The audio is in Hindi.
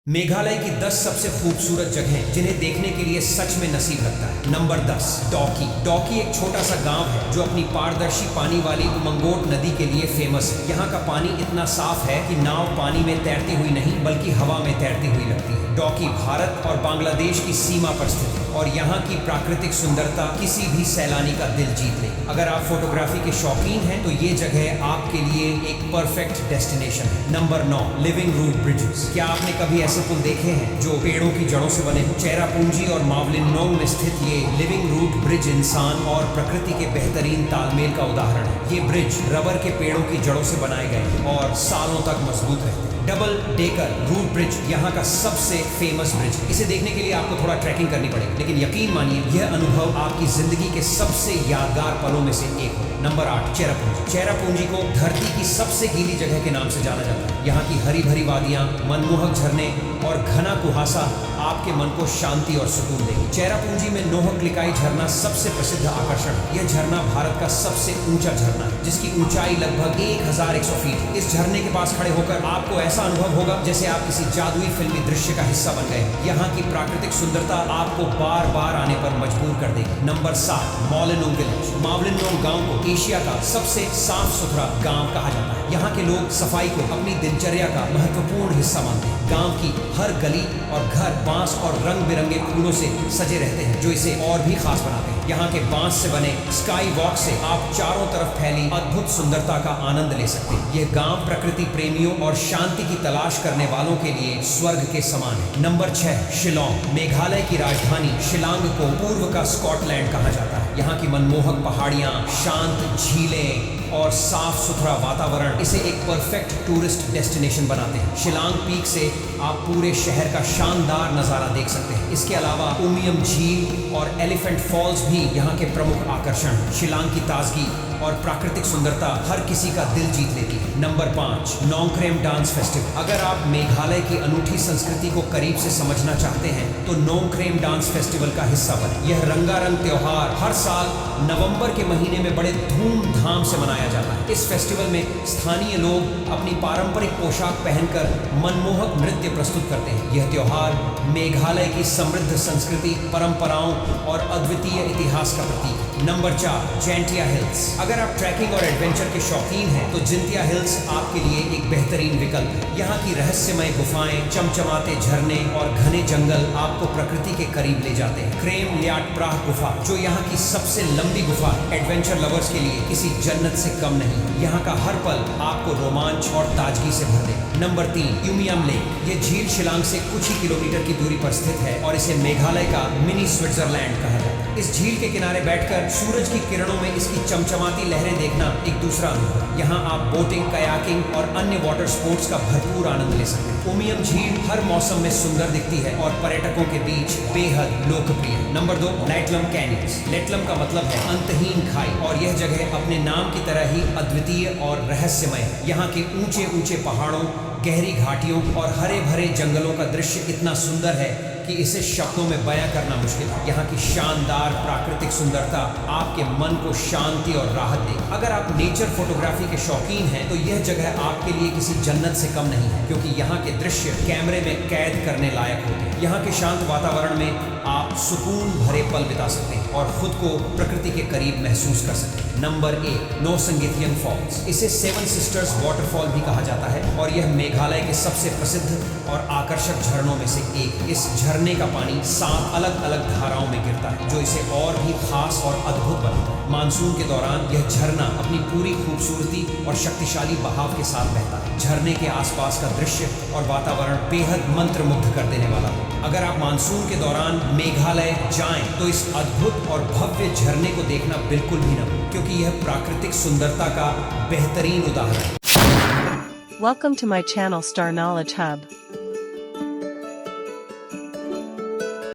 मेघालय की 10 सबसे खूबसूरत जगहें जिन्हें देखने के लिए सच में नसीब लगता है। नंबर 10, डॉकी। डॉकी एक छोटा सा गांव है जो अपनी पारदर्शी पानी वाली उमंगोट नदी के लिए फेमस है। यहाँ का पानी इतना साफ है कि नाव पानी में तैरती हुई नहीं बल्कि हवा में तैरती हुई लगती है। डॉकी भारत और बांग्लादेश की सीमा पर स्थित है और यहाँ की प्राकृतिक सुंदरता किसी भी सैलानी का दिल जीत ले। अगर आप फोटोग्राफी के शौकीन हैं तो ये जगह आपके लिए एक परफेक्ट डेस्टिनेशन है। Number 9, living root bridges. क्या आपने कभी ऐसे पुल देखे हैं जो पेड़ों की जड़ों से बने? चेरापूंजी और मावलिन में स्थित ये लिविंग रूट ब्रिज इंसान और प्रकृति के बेहतरीन तालमेल का उदाहरण है। ये ब्रिज रबर के पेड़ों की जड़ों से बनाए गए और सालों तक मजबूत रहते हैं। डबल डेकर रूट ब्रिज यहाँ का सबसे फेमस ब्रिज। इसे देखने के लिए आपको थोड़ा ट्रैकिंग करनी पड़ेगी, लेकिन यकीन मानिए यह अनुभव आपकी जिंदगी के सबसे यादगार पलों में से एक हो। नंबर 8, चेरापूंजी। चेरापूंजी को धरती की सबसे गीली जगह के नाम से जाना जाता है। यहाँ की हरी भरी वादियां, मनमोहक झरने और घना कुहासा आपके मन को शांति और सुकून देगी। चेरापूंजी में नोहक्लिकाई झरना सबसे प्रसिद्ध आकर्षण है। यह झरना भारत का सबसे ऊंचा झरना है, जिसकी ऊंचाई लगभग 1100 फीट है। इस झरने के पास खड़े होकर आपको ऐसा अनुभव होगा जैसे आप किसी जादुई फिल्मी दृश्य का हिस्सा बन गए। यहाँ की प्राकृतिक सुंदरता आपको बार बार आने पर मजबूर कर देगी। Number 7, मावलिन village. मावलिन गांव को एशिया का सबसे साफ सुथरा गांव कहा जाता है। यहाँ के लोग सफाई को अपनी दिनचर्या का महत्वपूर्ण हिस्सा मानते हैं। गांव की हर गली और घर बांस और रंग बिरंगे फूलों से सजे रहते हैं, जो इसे और भी खास बनाते हैं। यहाँ के बांस से बने स्काई वॉक से आप चारों तरफ फैली अद्भुत सुंदरता का आनंद ले सकते हैं। यह गांव प्रकृति प्रेमियों और शांति की तलाश करने वालों के लिए स्वर्ग के समान है। नंबर 6, शिलांग। मेघालय की राजधानी शिलांग को पूर्व का स्कॉटलैंड कहा जाता है। यहाँ की मनमोहक पहाड़ियाँ, शांत झीलें और साफ सुथरा वातावरण इसे एक परफेक्ट टूरिस्ट डेस्टिनेशन बनाते हैं। शिलांग पीक से आप पूरे शहर का शानदार नज़ारा देख सकते हैं। इसके अलावा उमियम झील और एलिफेंट फॉल्स भी यहाँ के प्रमुख आकर्षण हैं। शिलांग की ताजगी और प्राकृतिक सुंदरता हर किसी का दिल जीत लेती है। Number 5, Nongkrem dance festival. अगर आप मेघालय की अनूठी संस्कृति को करीब से समझना चाहते हैं तो नोंगक्रेम डांस फेस्टिवल का हिस्सा बने। यह रंगारंग त्योहार हर साल नवंबर के महीने में बड़े धूमधाम से मनाया जाता है। इस फेस्टिवल में स्थानीय लोग अपनी पारंपरिक पोशाक पहनकर मनमोहक नृत्य प्रस्तुत करते हैं। यह त्योहार मेघालय की समृद्ध संस्कृति, परंपराओं और अद्वितीय इतिहास का प्रतीक है। Number 4, Jaintia hills. अगर आप ट्रैकिंग और एडवेंचर के शौकीन हैं तो जेंटिया हिल्स आपके लिए एक बेहतरीन विकल्प है। यहाँ की रहस्यमय गुफाएं, चमचमाते झरने और घने जंगल आपको प्रकृति के करीब ले जाते हैं। क्रेम लियाट प्राह गुफा, जो यहाँ की सबसे लंबी गुफा, एडवेंचर लवर्स के लिए किसी जन्नत से कम नहीं। यहाँ का हर पल आपको रोमांच और ताजगी से भर देगा। Number 3, Umiam lake. ये झील शिलांग से कुछ ही किलोमीटर की दूरी पर स्थित है और इसे मेघालय का मिनी स्विट्जरलैंड कहा जाता है। इस झील के किनारे बैठकर सूरज की किरणों में इसकी चमचमाती लहरें देखना एक दूसरा अनुभव है। यहाँ आप बोटिंग, कयाकिंग और अन्य वाटर स्पोर्ट्स का भरपूर आनंद ले सकते हैं। उमियम झील हर मौसम में सुंदर दिखती है और पर्यटकों के बीच बेहद लोकप्रिय है। Number 2, लेटलम canyons. लेटलम का मतलब है अंतहीन खाई और यह जगह अपने नाम की तरह ही अद्वितीय और रहस्यमय है। यहाँ के ऊंचे ऊंचे पहाड़ों, गहरी घाटियों और हरे भरे जंगलों का दृश्य इतना सुंदर है कि इसे शब्दों में बयां करना मुश्किल है। यहाँ की शानदार प्राकृतिक सुंदरता आपके मन को शांति और राहत देगी। अगर आप नेचर फोटोग्राफी के शौकीन हैं तो यह जगह आपके लिए किसी जन्नत से कम नहीं है, क्योंकि यहाँ के दृश्य कैमरे में कैद करने लायक होते हैं। यहाँ के शांत वातावरण में आप सुकून भरे पल बिता सकते हैं और खुद को प्रकृति के करीब महसूस कर सकते हैं। Number 1, Nohsngithiang falls. इसे 7 सिस्टर्स वाटरफॉल भी कहा जाता है और यह मेघालय के सबसे प्रसिद्ध और आकर्षक झरनों में से एक। इस झरने का पानी 7 अलग अलग धाराओं में गिरता है, जो इसे और भी खास और अद्भुत बनाता है। मानसून के दौरान यह झरना अपनी पूरी खूबसूरती और शक्तिशाली बहाव के साथ बहता है। झरने के आसपास का दृश्य और वातावरण बेहद मंत्रमुग्ध कर देने वाला है। अगर आप मानसून के दौरान मेघालय जाएं तो इस अद्भुत और भव्य झरने को देखना बिल्कुल भी न भूलें, क्योंकि यह प्राकृतिक सुंदरता का बेहतरीन उदाहरण है। Welcome to my channel Star Knowledge Hub.